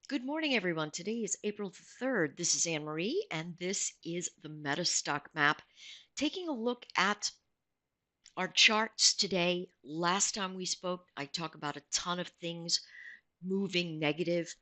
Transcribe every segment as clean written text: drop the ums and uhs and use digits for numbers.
Good morning, everyone. Today is April the 3rd. This is Anne Marie, and this is the Metastock map. Taking a look at our charts today. Last time we spoke, I talked about a ton of things moving negative,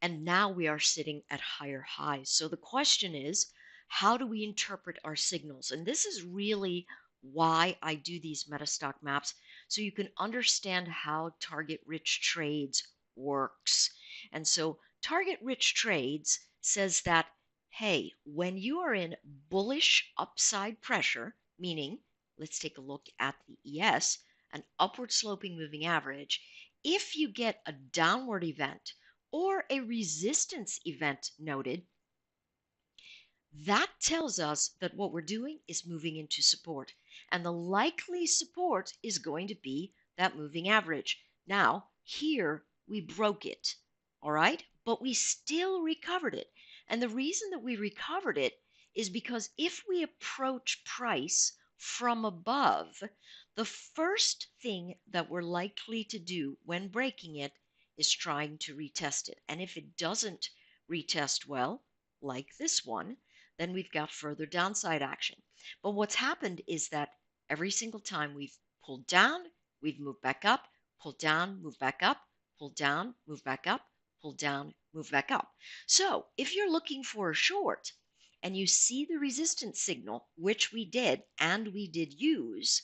and now we are sitting at higher highs. So the question is, how do we interpret our signals? And this is really why I do these Metastock maps, so you can understand how target rich trades works. And so target rich trades says that, hey, when you are in bullish upside pressure, meaning, let's take a look at the ES, an upward sloping moving average, if you get a downward event or a resistance event noted, that tells us that what we're doing is moving into support. And the likely support is going to be that moving average. Now, here we broke it, all right? But we still recovered it. And the reason that we recovered it is because if we approach price from above, the first thing that we're likely to do when breaking it is trying to retest it. And if it doesn't retest well, like this one, then we've got further downside action. But what's happened is that every single time we've pulled down, we've moved back up, pulled down, move back up, pull down, move back up, pull down, move back up. So if you're looking for a short and you see the resistance signal, which we did and we did use,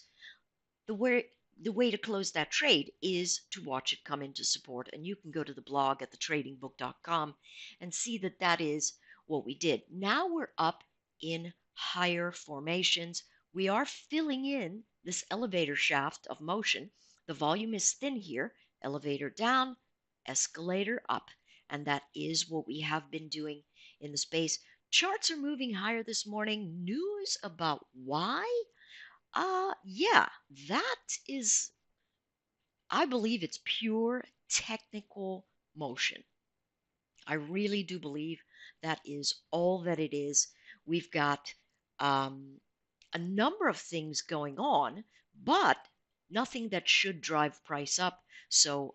the way to close that trade is to watch it come into support. And you can go to the blog at thetradingbook.com and see that that is what we did. Now we're up in higher formations. We are filling in this elevator shaft of motion. The volume is thin here. Elevator down, escalator up. And that is what we have been doing in the space. Charts are moving higher this morning. News about why? Yeah, that is, I believe it's pure technical motion. I really do believe that is all that it is. We've got um, a number of things going on, but nothing that should drive price up. So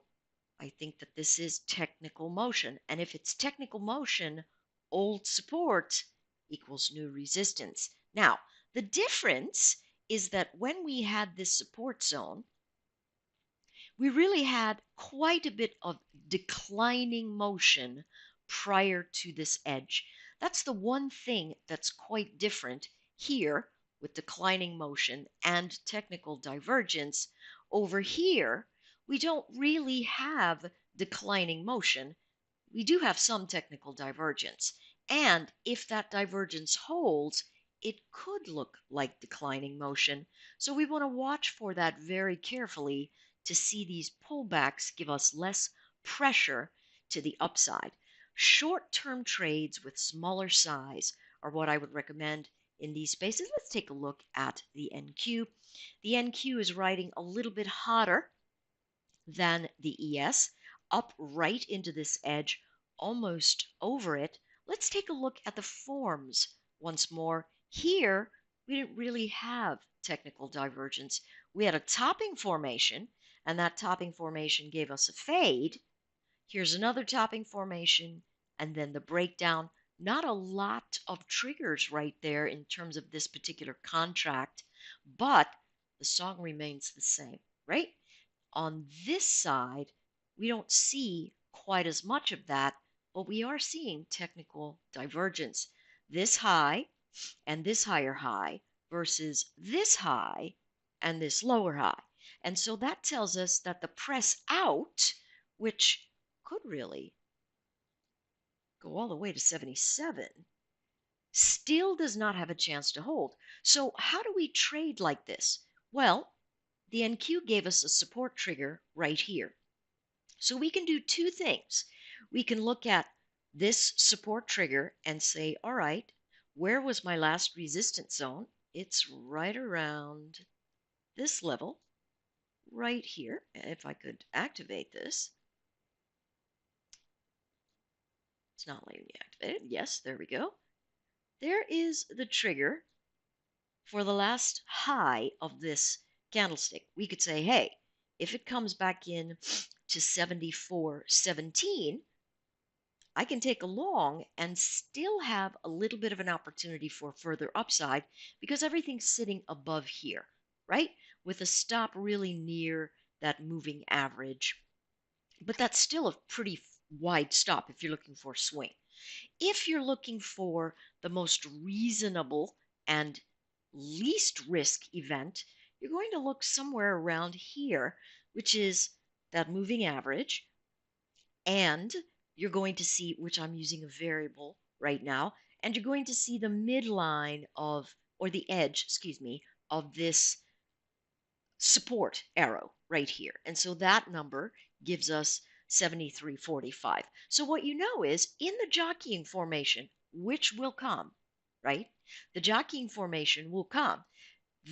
I think that this is technical motion. And if it's technical motion, old support equals new resistance. Now, the difference is that when we had this support zone, we really had quite a bit of declining motion prior to this edge. That's the one thing that's quite different here with declining motion and technical divergence. Over here, we don't really have declining motion. We do have some technical divergence. And if that divergence holds, it could look like declining motion. So we want to watch for that very carefully to see these pullbacks give us less pressure to the upside. Short-term trades with smaller size are what I would recommend in these spaces. Let's take a look at the NQ. The NQ is riding a little bit hotter than the ES, up right into this edge, almost over it. Let's take a look at the forms once more. Here, we didn't really have technical divergence. We had a topping formation, and that topping formation gave us a fade. Here's another topping formation, and then the breakdown. Not a lot of triggers right there in terms of this particular contract, but the song remains the same, right? On this side, we don't see quite as much of that, but we are seeing technical divergence. This high and this higher high versus this high and this lower high. And so that tells us that the press out, which could really go all the way to 77, still does not have a chance to hold. So how do we trade like this? Well, the NQ gave us a support trigger right here. So we can do two things. We can look at this support trigger and say, all right, where was my last resistance zone? It's right around this level, right here. If I could activate this. It's not letting me activate it. Yes, there we go. There is the trigger for the last high of this candlestick. We could say, hey, if it comes back in to 74.17, I can take a long and still have a little bit of an opportunity for further upside because everything's sitting above here, right? With a stop really near that moving average. But that's still a pretty wide stop if you're looking for a swing. If you're looking for the most reasonable and least risk event, you're going to look somewhere around here, which is that moving average. And you're going to see, which I'm using a variable right now, and you're going to see the midline of, or the edge, excuse me, of this support arrow right here. And so that number gives us 73.45. So what you know is in the jockeying formation, which will come, right? The jockeying formation will come.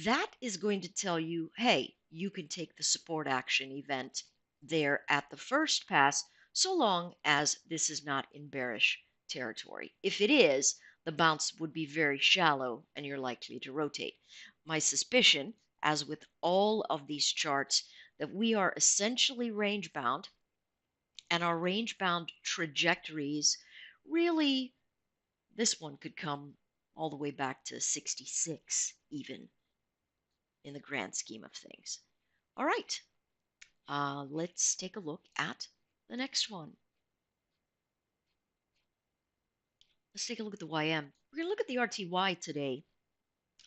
That is going to tell you, hey, you can take the support action event there at the first pass, so long as this is not in bearish territory. If it is, the bounce would be very shallow and you're likely to rotate. My suspicion, as with all of these charts, that we are essentially range bound, and our range bound trajectories really, this one could come all the way back to 66 even in the grand scheme of things. All right, let's take a look at the next one. Let's take a look at the YM. We're going to look at the RTY today.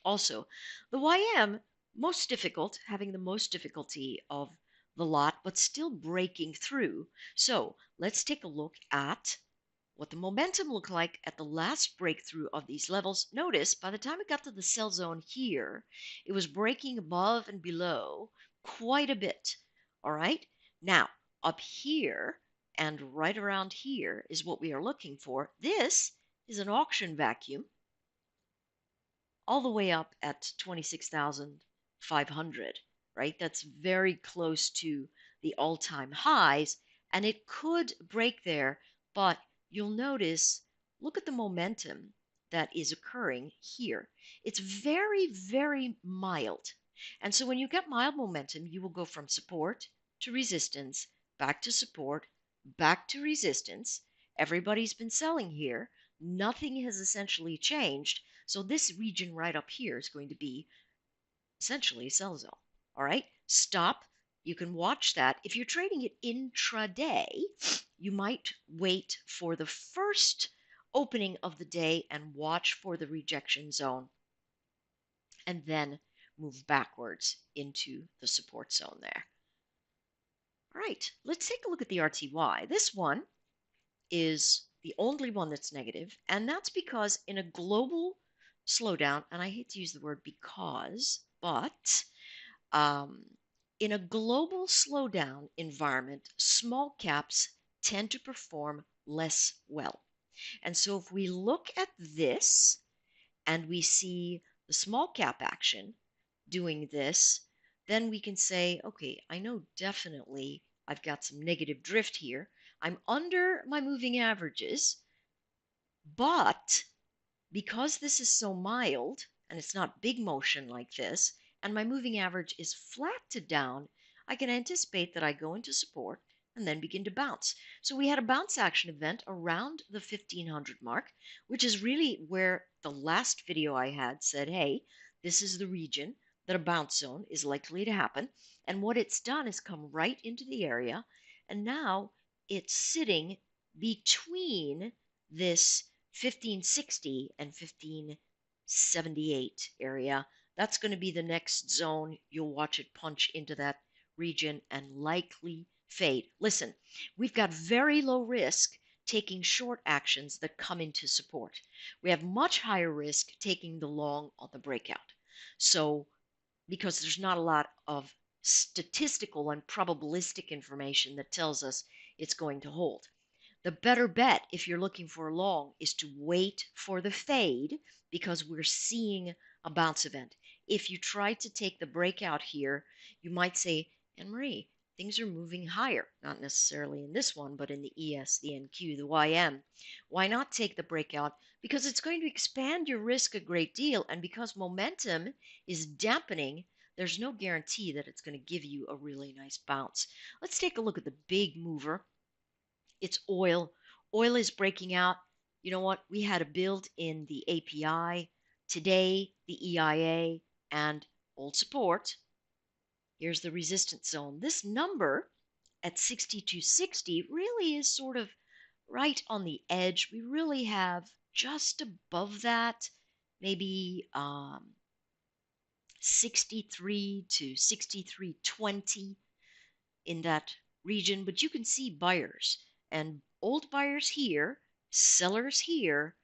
Also, the YM, most difficult, having the most difficulty of the lot, but still breaking through. So let's take a look at what the momentum looked like at the last breakthrough of these levels. Notice by the time it got to the sell zone here, it was breaking above and below quite a bit. All right. Now, up here and right around here is what we are looking for. This is an auction vacuum all the way up at 26,500, right? That's very close to the all-time highs, and it could break there, but you'll notice, look at the momentum that is occurring here. It's very, very mild. And so when you get mild momentum, you will go from support to resistance, back to support, back to resistance. Everybody's been selling here. Nothing has essentially changed. So this region right up here is going to be essentially a sell zone. All right, stop. You can watch that. If you're trading it intraday, you might wait for the first opening of the day and watch for the rejection zone and then move backwards into the support zone there. All right, let's take a look at the RTY. This one is the only one that's negative, and that's because in a global slowdown, and I hate to use the word because, but in a global slowdown environment, small caps tend to perform less well. And so if we look at this and we see the small cap action doing this, then we can say, okay, I know definitely I've got some negative drift here. I'm under my moving averages, but because this is so mild and it's not big motion like this, and my moving average is flat to down, I can anticipate that I go into support and then begin to bounce. So we had a bounce action event around the 1500 mark, which is really where the last video I had said, hey, this is the region that a bounce zone is likely to happen. And what it's done is come right into the area, and now it's sitting between this 1560 and 1578 area. That's going to be the next zone. You'll watch it punch into that region and likely fade. Listen, we've got very low risk taking short actions that come into support. We have much higher risk taking the long on the breakout. So, because there's not a lot of statistical and probabilistic information that tells us it's going to hold. The better bet, if you're looking for a long, is to wait for the fade because we're seeing a bounce event. If you try to take the breakout here, you might say, Anne-Marie, things are moving higher. Not necessarily in this one, but in the ES, the NQ, the YM. Why not take the breakout? Because it's going to expand your risk a great deal. And because momentum is dampening, there's no guarantee that it's going to give you a really nice bounce. Let's take a look at the big mover. It's oil. Oil is breaking out. You know what? We had a build in the API. Today, the EIA and old support. Here's the resistance zone. This number at 6260 really is sort of right on the edge. We really have just above that, maybe 63 to 63.20 in that region. But you can see buyers and old buyers here, sellers here.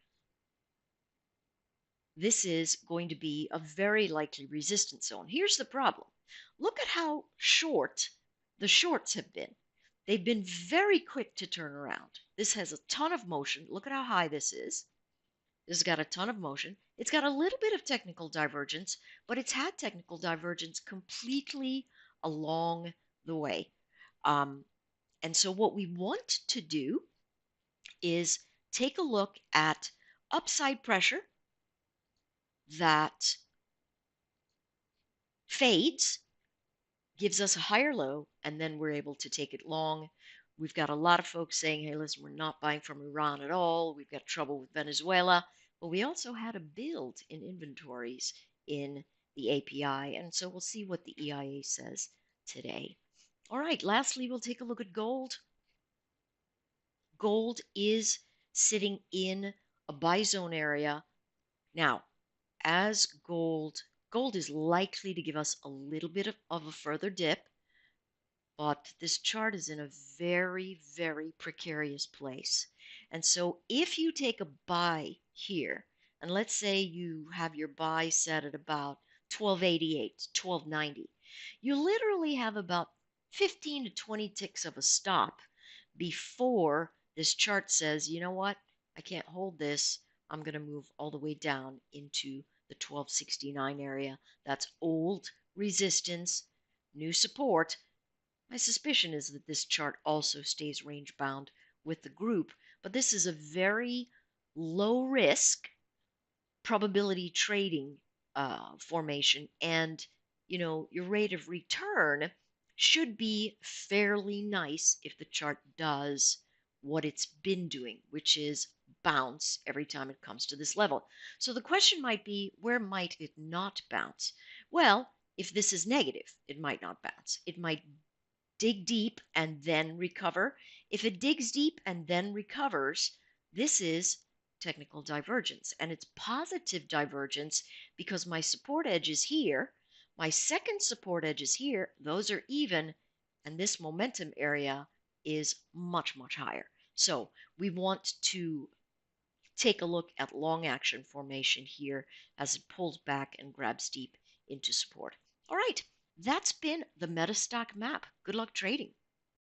This is going to be a very likely resistance zone. Here's the problem. Look at how short the shorts have been. They've been very quick to turn around. This has a ton of motion. Look at how high this is. This has got a ton of motion. It's got a little bit of technical divergence, but it's had technical divergence completely along the way. And so what we want to do is take a look at upside pressure that fades, gives us a higher low, and then we're able to take it long. We've got a lot of folks saying, hey, listen, we're not buying from Iran at all. We've got trouble with Venezuela. But we also had a build in inventories in the API. And so we'll see what the EIA says today. All right, lastly, we'll take a look at gold. Gold is sitting in a buy zone area. Now, as gold is likely to give us a little bit of a further dip, but this chart is in a very, very precarious place. And so if you take a buy here, and let's say you have your buy set at about 1288, 1290, you literally have about 15 to 20 ticks of a stop before this chart says, you know what, I can't hold this. I'm going to move all the way down into the 1269 area. That's old resistance, new support. My suspicion is that this chart also stays range bound with the group, but this is a very low risk probability trading formation, and your rate of return should be fairly nice if the chart does what it's been doing, which is bounce every time it comes to this level. So the question might be, where might it not bounce? Well, if this is negative, it might not bounce. It might dig deep and then recover. If it digs deep and then recovers, this is technical divergence. And it's positive divergence because my support edge is here. My second support edge is here. Those are even. And this momentum area is much, much higher. So we want to take a look at long action formation here as it pulls back and grabs deep into support. All right, that's been the Metastock map. Good luck trading.